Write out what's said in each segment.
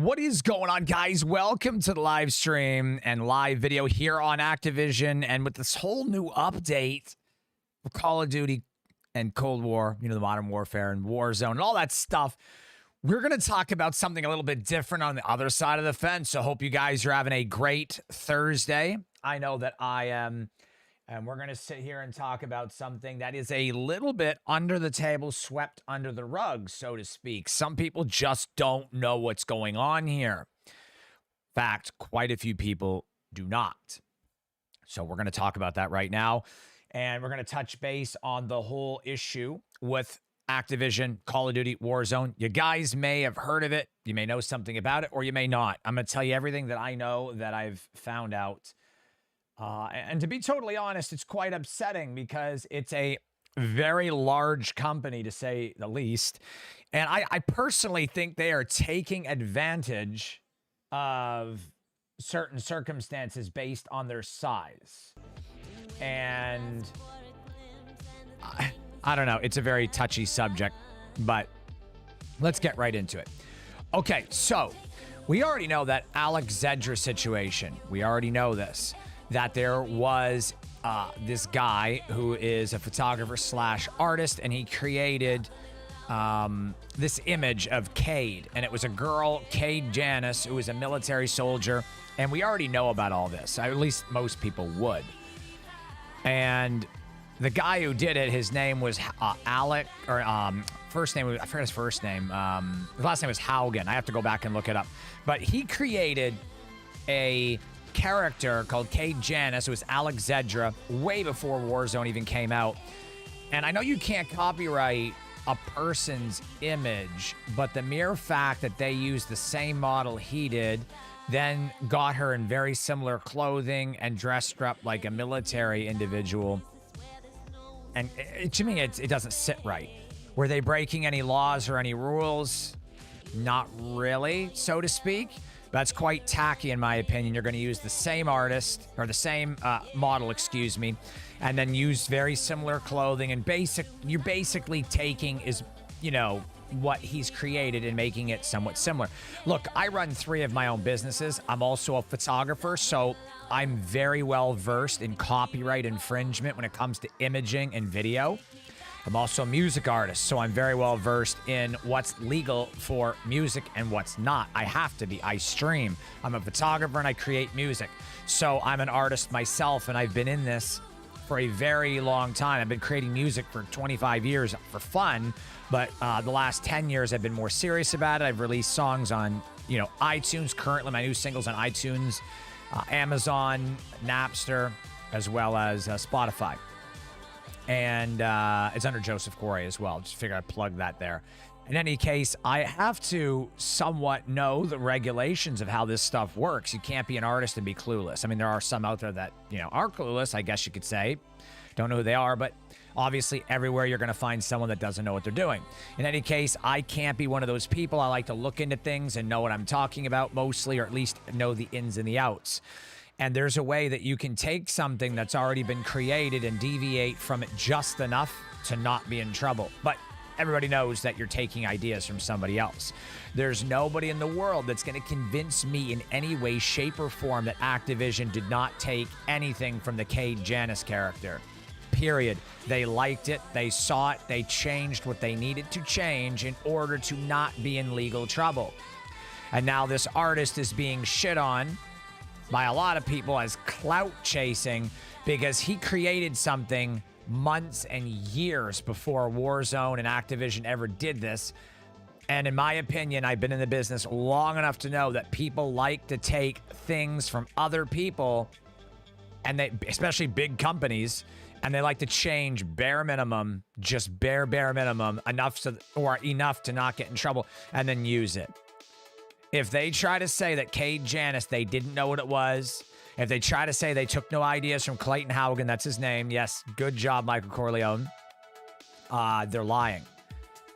What is going on, guys? Welcome to the live stream and live video here on Activision. And with this whole new update for Call of Duty and Cold War, you know, the Modern Warfare and Warzone and all that stuff, we're going to talk about something a little bit different on the other side of the fence. So hope you guys are having a great Thursday. I know that I am. And we're going to sit here and talk about something that is a little bit under the table, swept under the rug, so to speak. Some people just don't know what's going on here. In fact, quite a few people do not. So we're going to talk about that right now. And we're going to touch base on the whole issue with Activision, Call of Duty, Warzone. You guys may have heard of it. You may know something about it, or you may not. I'm going to tell you everything that I know that I've found out. And to be totally honest, it's quite upsetting because it's a very large company, to say the least. And I personally think they are taking advantage of certain circumstances based on their size. And I don't know. It's a very touchy subject, but let's get right into it. Okay, so we already know that Alex Zedra situation. We already know this. That there was this guy who is a photographer slash artist, and he created this image of Cade, and it was a girl, Cade Janice, who was a military soldier, and we already know about all this. At least most people would. And the guy who did it, his name was Alec, or first name, I forgot his first name. His last name was Haugen. I have to go back and look it up. But he created a character called Cade Janice, who was Alex Zedra, way before Warzone even came out. And I know you can't copyright a person's image, but the mere fact that they used the same model he did, then got her in very similar clothing and dressed her up like a military individual, and to me, it doesn't sit right. Were they breaking any laws or any rules? Not really, so to speak. That's quite tacky, in my opinion. You're going to use the same artist, or the same model, excuse me, and then use very similar clothing. And you're basically taking what he's created and making it somewhat similar. Look, I run 3 of my own businesses. I'm also a photographer, so I'm very well versed in copyright infringement when it comes to imaging and video. I'm also a music artist, so I'm very well versed in what's legal for music and what's not. I have to be. I stream. I'm a photographer and I create music. So I'm an artist myself, and I've been in this for a very long time. I've been creating music for 25 years for fun, but the last 10 years I've been more serious about it. I've released songs on, iTunes. Currently, my new single's on iTunes, Amazon, Napster, as well as Spotify. And it's under Joseph Corey as well. Just figure I'd plug that there. In any case, I have to somewhat know the regulations of how this stuff works. You can't be an artist and be clueless. I mean, there are some out there that, are clueless, I guess you could say. Don't know who they are, but obviously everywhere you're going to find someone that doesn't know what they're doing. In any case, I can't be one of those people. I like to look into things and know what I'm talking about mostly, or at least know the ins and the outs. And there's a way that you can take something that's already been created and deviate from it just enough to not be in trouble. But everybody knows that you're taking ideas from somebody else. There's nobody in the world that's going to convince me in any way, shape, or form that Activision did not take anything from the Cade Janice character. Period. They liked it. They saw it. They changed what they needed to change in order to not be in legal trouble. And now this artist is being shit on by a lot of people as clout chasing because he created something months and years before Warzone and Activision ever did this. And in my opinion, I've been in the business long enough to know that people like to take things from other people, and they, especially big companies, and they like to change bare minimum, just bare minimum, enough to not get in trouble, and then use it. If they try to say that Cade Janice, they didn't know what it was, if they try to say they took no ideas from Clayton Haugen, that's his name. Yes, good job, Michael Corleone. They're lying.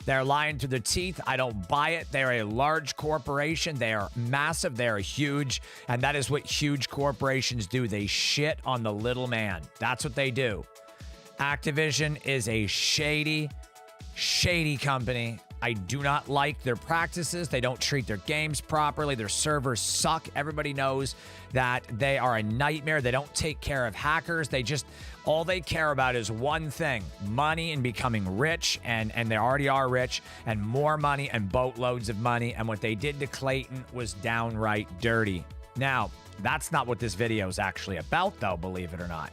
They're lying to their teeth. I don't buy it. They're a large corporation. They are massive. They are huge. And that is what huge corporations do. They shit on the little man. That's what they do. Activision is a shady company. I do not like their practices. They don't treat their games properly. Their servers suck. Everybody knows that they are a nightmare. They don't take care of hackers. All they care about is one thing: money and becoming rich. And they already are rich, and more money and boatloads of money. And what they did to Clayton was downright dirty. Now, that's not what this video is actually about, though, believe it or not.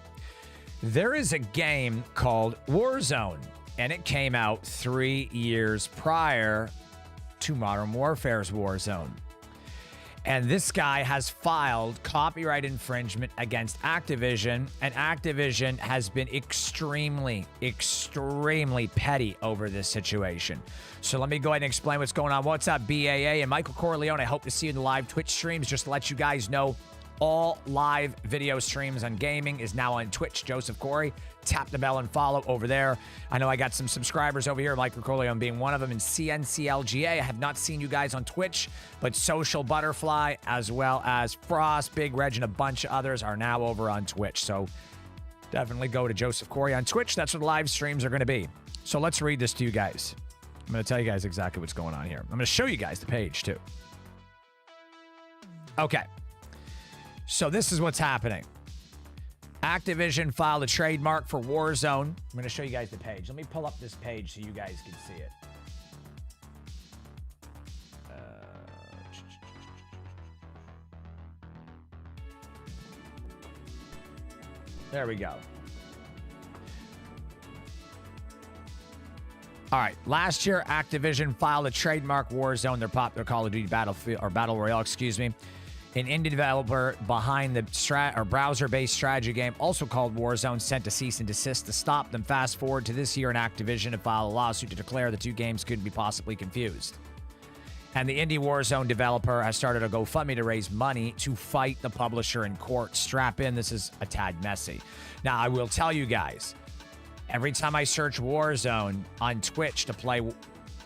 There is a game called Warzone, and it came out 3 years prior to Modern Warfare's Warzone. And this guy has filed copyright infringement against Activision, and Activision has been extremely, extremely petty over this situation. So let me go ahead and explain what's going on. What's up, BAA and Michael Corleone? I hope to see you in the live Twitch streams. Just to let you guys know, all live video streams on gaming is now on Twitch. Joseph Corey, tap the bell and follow over there. I know I got some subscribers over here, Michael Corleone being one of them, and CNCLGA. I have not seen you guys on Twitch, but Social Butterfly, as well as Frost, Big Reg, and a bunch of others are now over on Twitch. So definitely go to Joseph Corey on Twitch. That's where the live streams are going to be. So let's read this to you guys. I'm going to tell you guys exactly what's going on here. I'm going to show you guys the page, too. Okay. So this is what's happening. Activision filed a trademark for Warzone. I'm going to show you guys the page. Let me pull up this page so you guys can see it. There we go. All right. Last year, Activision filed a trademark Warzone, their popular Call of Duty Battlefield or Battle Royale, excuse me. An indie developer behind the browser-based strategy game, also called Warzone, sent a cease and desist to stop them. Fast forward to this year, and Activision have filed a lawsuit to declare the two games couldn't be possibly confused. And the indie Warzone developer has started a GoFundMe to raise money to fight the publisher in court. Strap in, this is a tad messy. Now, I will tell you guys, every time I search Warzone on Twitch to play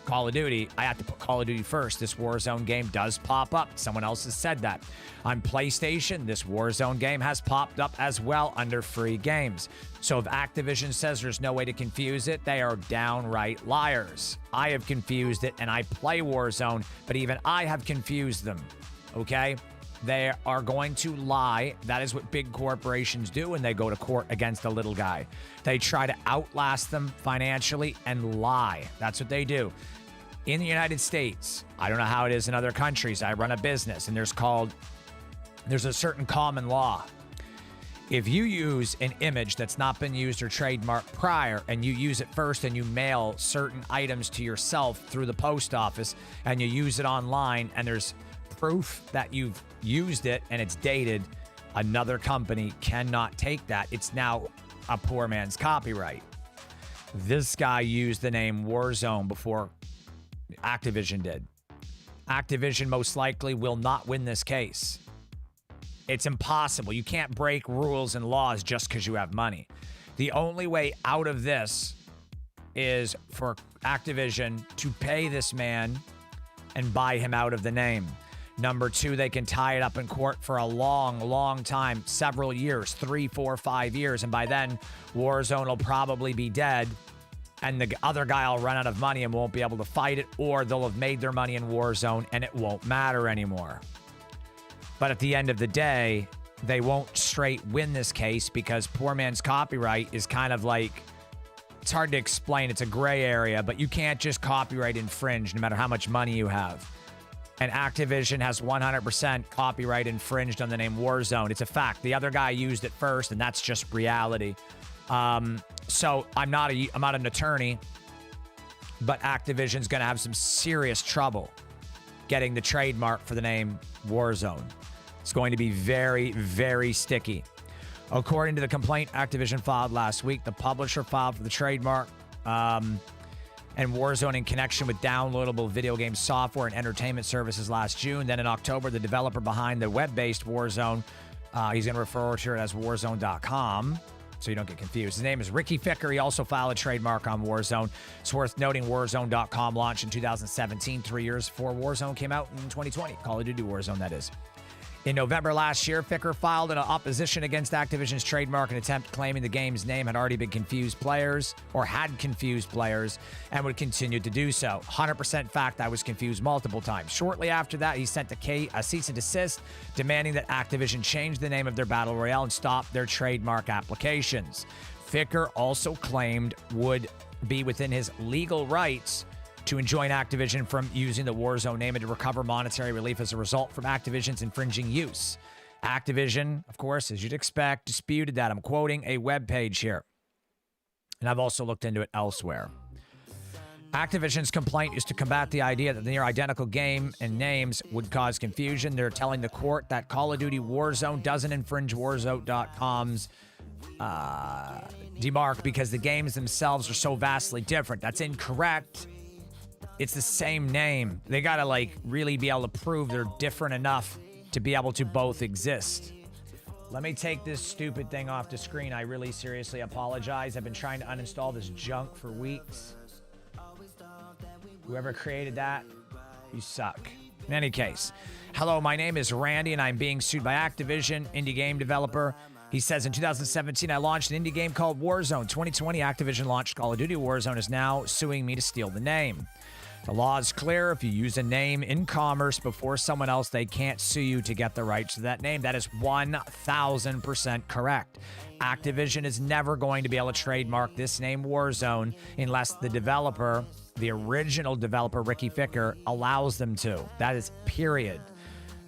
Call of Duty, I have to put Call of Duty first. This Warzone game does pop up. Someone else has said that. On PlayStation, this Warzone game has popped up as well under free games. So if Activision says there's no way to confuse it, they are downright liars. I have confused it, and I play Warzone, but even I have confused them, okay? They are going to lie. That is what big corporations do when they go to court against a little guy. They try to outlast them financially and lie. That's what they do. In the United States, I don't know how it is in other countries. I run a business, and there's a certain common law. If you use an image that's not been used or trademarked prior, and you use it first, and you mail certain items to yourself through the post office, and you use it online, and there's proof that you've used it and it's dated, another company cannot take that. It's now a poor man's copyright. This guy used the name Warzone before Activision did. Activision most likely will not win this case. It's impossible. You can't break rules and laws just because you have money. The only way out of this is for Activision to pay this man and buy him out of the name. Number two, they can tie it up in court for a long, long time, several years, 3, 4, 5 years. And by then, Warzone will probably be dead, and the other guy will run out of money and won't be able to fight it, or they'll have made their money in Warzone and it won't matter anymore. But at the end of the day, they won't straight win this case because poor man's copyright is kind of like, it's hard to explain. It's a gray area, but you can't just copyright infringe no matter how much money you have. And Activision has 100% copyright infringed on the name Warzone. It's a fact. The other guy used it first, and that's just reality. So I'm not an attorney, but Activision's going to have some serious trouble getting the trademark for the name Warzone. It's going to be very, very sticky. According to the complaint Activision filed last week, the publisher filed for the trademark and Warzone in connection with downloadable video game software and entertainment services last June. Then in October, the developer behind the web-based Warzone, he's going to refer to it as Warzone.com, so you don't get confused. His name is Ricky Ficker. He also filed a trademark on Warzone. It's worth noting Warzone.com launched in 2017, 3 years before Warzone came out in 2020. Call of Duty Warzone, that is. In November last year, Ficker filed an opposition against Activision's trademark, an attempt claiming the game's name had already been confused players and would continue to do so. 100% fact, I was confused multiple times. Shortly after that, he sent a cease and desist demanding that Activision change the name of their Battle Royale and stop their trademark applications. Ficker also claimed would be within his legal rights to enjoin Activision from using the Warzone name and to recover monetary relief as a result from Activision's infringing use. Activision, of course, as you'd expect, disputed that. I'm quoting a web page here, and I've also looked into it elsewhere. Activision's complaint is to combat the idea that the near identical game and names would cause confusion. They're telling the court that Call of Duty Warzone doesn't infringe Warzone.com's demark because the games themselves are so vastly different. That's incorrect. It's the same name. They gotta really be able to prove they're different enough to be able to both exist. Let me take this stupid thing off the screen. I really seriously apologize. I've been trying to uninstall this junk for weeks. Whoever created that, you suck. In any case, hello, my name is Randy and I'm being sued by Activision, indie game developer. He says, in 2017, I launched an indie game called Warzone. 2020, Activision launched Call of Duty Warzone is now suing me to steal the name. The law is clear. If you use a name in commerce before someone else, they can't sue you to get the rights to that name. That is 1,000% correct. Activision is never going to be able to trademark this name Warzone unless the developer, the original developer, Ricky Ficker, allows them to. That is period.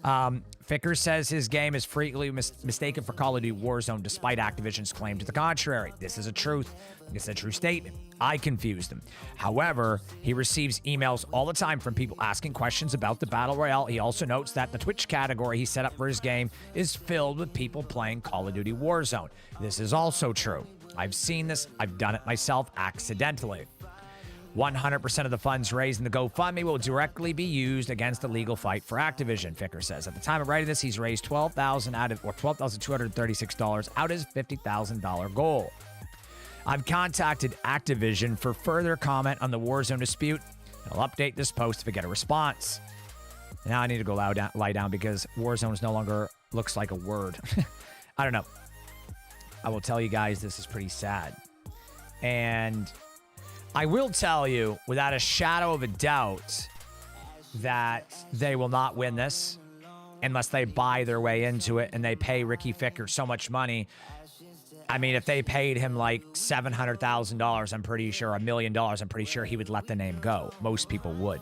Ficker says his game is frequently mistaken for Call of Duty Warzone despite Activision's claim to the contrary. This is a truth. It's a true statement. I confused him. However, he receives emails all the time from people asking questions about the Battle Royale. He also notes that the Twitch category he set up for his game is filled with people playing Call of Duty Warzone. This is also true. I've seen this. I've done it myself accidentally. 100% of the funds raised in the GoFundMe will directly be used against the legal fight for Activision, Ficker says. At the time of writing this, he's raised $12,236 out of his $50,000 goal. I've contacted Activision for further comment on the Warzone dispute, and I'll update this post if I get a response. Now I need to go lie down because Warzone no longer looks like a word. I don't know. I will tell you guys this is pretty sad. And I will tell you, without a shadow of a doubt, that they will not win this unless they buy their way into it and they pay Ricky Ficker so much money. I mean, if they paid him like $700,000, I'm pretty sure, $1 million, I'm pretty sure he would let the name go. Most people would,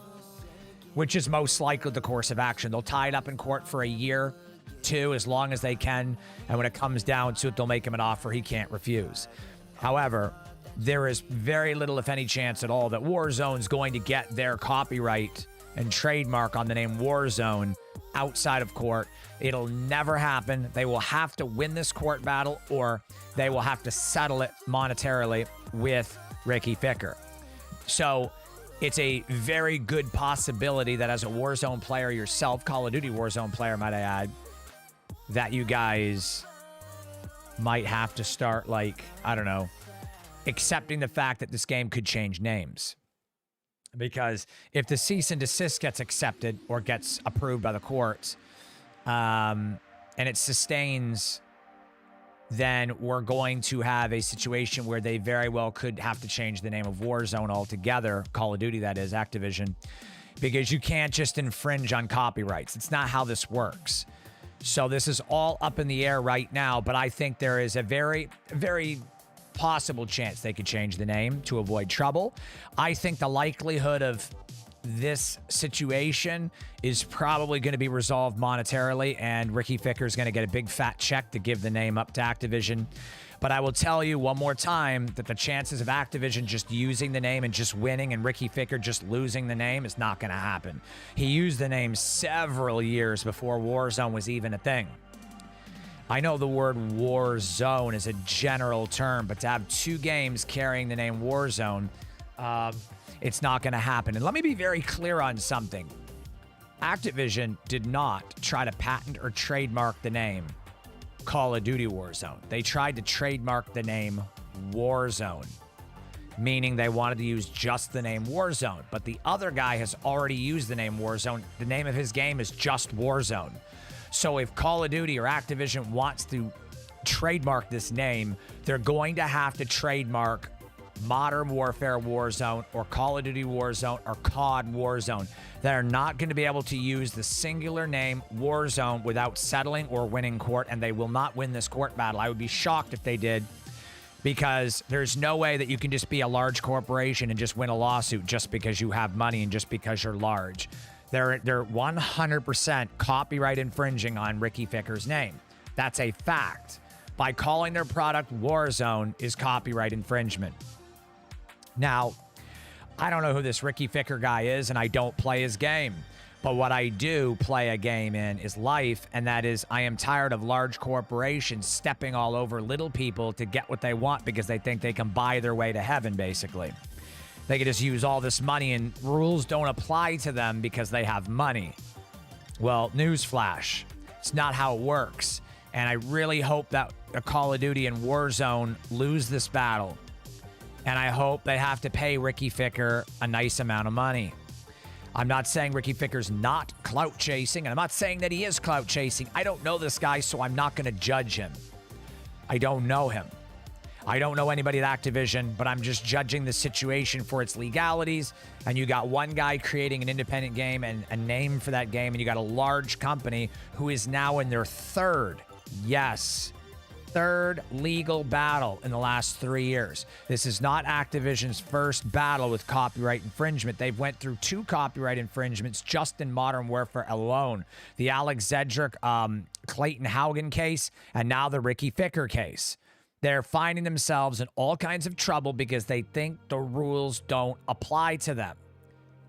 which is most likely the course of action. They'll tie it up in court for a year, 2, as long as they can. And when it comes down to it, they'll make him an offer he can't refuse. However, there is very little, if any, chance at all that Warzone's going to get their copyright and trademark on the name Warzone outside of court. It'll never happen. They will have to win this court battle, or they will have to settle it monetarily with Ricky Ficker. So it's a very good possibility that as a Warzone player yourself, Call of Duty Warzone player, might I add, that you guys might have to start, like, I don't know, accepting the fact that this game could change names. Because if the cease and desist gets accepted or gets approved by the courts, and it sustains, then we're going to have a situation where they very well could have to change the name of Warzone altogether, Call of Duty, that is, Activision, because you can't just infringe on copyrights. It's not how this works. So this is all up in the air right now, but I think there is a very, very possible chance they could change the name to avoid trouble. I think the likelihood of this situation is probably going to be resolved monetarily, and Ricky Ficker is going to get a big fat check to give the name up to Activision. But I will tell you one more time that the chances of Activision just using the name and just winning and Ricky Ficker just losing the name is not going to happen. He used the name several years before Warzone was even a thing. I know the word Warzone is a general term, but to have 2 games carrying the name Warzone, it's not going to happen. And let me be very clear on something. Activision did not try to patent or trademark the name Call of Duty Warzone. They tried to trademark the name Warzone, meaning they wanted to use just the name Warzone. But the other guy has already used the name Warzone. The name of his game is just Warzone. So if Call of Duty or Activision wants to trademark this name, they're going to have to trademark Modern Warfare Warzone or Call of Duty Warzone or COD Warzone. They're not going to be able to use the singular name Warzone without settling or winning court, and they will not win this court battle. I would be shocked if they did, because there's no way that you can just be a large corporation and just win a lawsuit just because you have money and just because you're large. They're 100% copyright infringing on Ricky Ficker's name. That's a fact. By calling their product Warzone is copyright infringement. Now, I don't know who this Ricky Ficker guy is, and I don't play his game. But what I do play a game in is life, and that is I am tired of large corporations stepping all over little people to get what they want because they think they can buy their way to heaven, basically. They can just use all this money, and rules don't apply to them because they have money. Well, newsflash, it's not how it works. And I really hope that Call of Duty and Warzone lose this battle. And I hope they have to pay Ricky Ficker a nice amount of money. I'm not saying Ricky Ficker's not clout chasing, and I'm not saying that he is clout chasing. I don't know this guy, so I'm not going to judge him. I don't know him. I don't know anybody at Activision, but I'm just judging the situation for its legalities. And you got one guy creating an independent game and a name for that game, and you got a large company who is now in their third legal battle in the last 3 years. This is not Activision's first battle with copyright infringement. They've went through 2 copyright infringements just in Modern Warfare alone. The Alex Zedrick, Clayton Haugen case, and now the Ricky Ficker case. They're finding themselves in all kinds of trouble because they think the rules don't apply to them.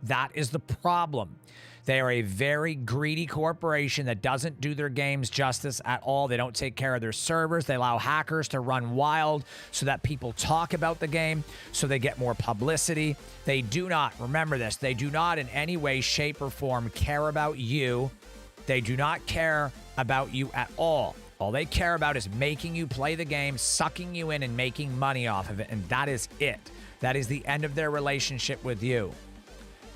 That is the problem. They are a very greedy corporation that doesn't do their games justice at all. They don't take care of their servers. They allow hackers to run wild so that people talk about the game, so they get more publicity. They do not, remember this, they do not in any way, shape, or form care about you. They do not care about you at all. All they care about is making you play the game, sucking you in, and making money off of it. And that is it. That is the end of their relationship with you.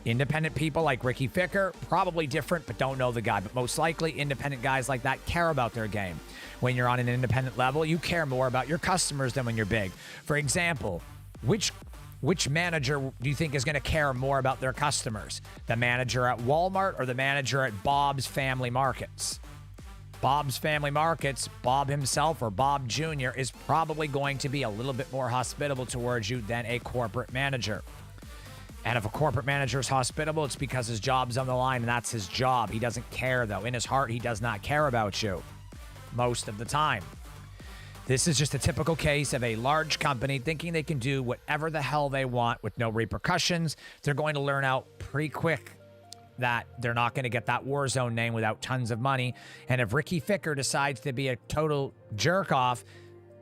Independent people like Ricky Ficker, probably different, but don't know the guy. But most likely, independent guys like that care about their game. When you're on an independent level, you care more about your customers than when you're big. For example, which manager do you think is going to care more about their customers? The manager at Walmart or the manager at Bob's Family Markets? Bob's Family Markets, Bob himself or Bob Jr. is probably going to be a little bit more hospitable towards you than a corporate manager. And if a corporate manager is hospitable, it's because his job's on the line, and that's his job. He doesn't care, though. In his heart, he does not care about you most of the time. This is just a typical case of a large company thinking they can do whatever the hell they want with no repercussions. They're going to learn out pretty quick that they're not going to get that Warzone name without tons of money. And if Ricky Ficker decides to be a total jerk-off,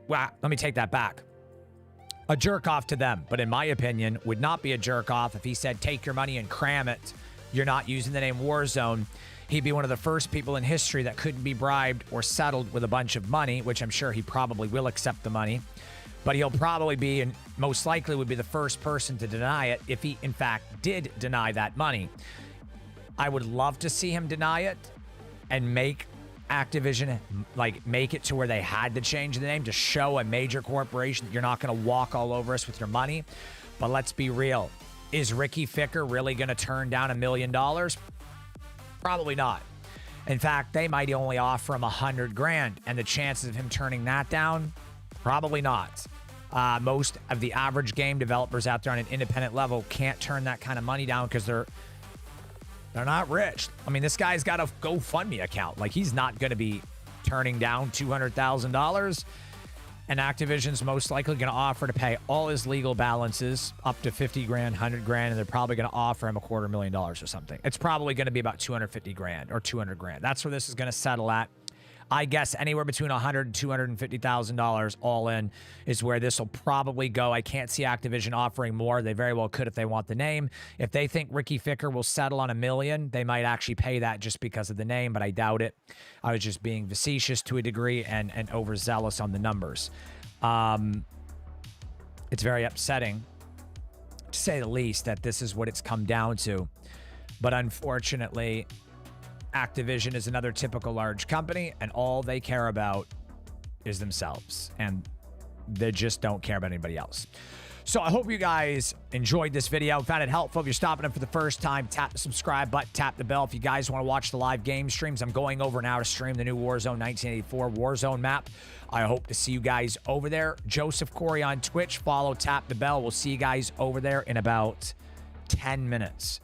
well, let me take that back. A jerk-off to them, but in my opinion, would not be a jerk-off if he said, take your money and cram it. You're not using the name Warzone. He'd be one of the first people in history that couldn't be bribed or settled with a bunch of money, which I'm sure he probably will accept the money. But he'll probably be, and most likely would be, the first person to deny it if he, in fact, did deny that money. I would love to see him deny it and make Activision, make it to where they had to change the name to show a major corporation that you're not going to walk all over us with your money. But let's be real. Is Ricky Ficker really going to turn down $1 million? Probably not. In fact, they might only offer him $100,000, and the chances of him turning that down, probably not. Most of the average game developers out there on an independent level can't turn that kind of money down because they're not rich. I mean, this guy's got a GoFundMe account. He's not going to be turning down $200,000. And Activision's most likely going to offer to pay all his legal balances up to $50,000, $100,000, and they're probably going to offer him $250,000 or something. It's probably going to be about $250,000 or $200,000. That's where this is going to settle at. I guess anywhere between $100,000 and $250,000 all in is where this will probably go. I can't see Activision offering more. They very well could if they want the name. If they think Ricky Ficker will settle on $1 million, they might actually pay that just because of the name, but I doubt it. I was just being facetious to a degree and overzealous on the numbers. It's very upsetting, to say the least, that this is what it's come down to. But unfortunately, Activision is another typical large company, and all they care about is themselves, and they just don't care about anybody else. So I hope you guys enjoyed this video, found it helpful. If you're stopping in for the first time, tap the subscribe button, tap the bell. If you guys want to watch the live game streams, I'm going over now to stream the new Warzone 1984 Warzone map. I hope to see you guys over there. Joseph Corey on Twitch. Follow, tap the bell. We'll see you guys over there in about 10 minutes.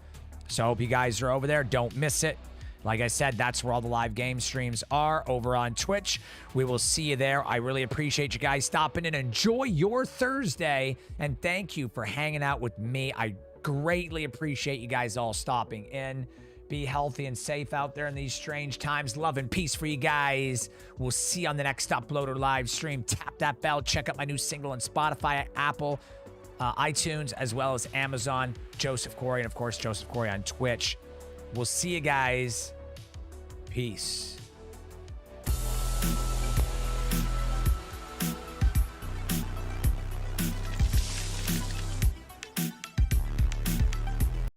So I hope you guys are over there. Don't miss it. Like I said, that's where all the live game streams are, over on Twitch. We will see you there. I really appreciate you guys stopping in. Enjoy your Thursday, and thank you for hanging out with me. I greatly appreciate you guys all stopping in. Be healthy and safe out there in these strange times. Love and peace for you guys. We'll see you on the next upload or live stream. Tap that bell. Check out my new single on Spotify, Apple, iTunes, as well as Amazon. Joseph Corey, and of course, Joseph Corey on Twitch. We'll see you guys. Peace.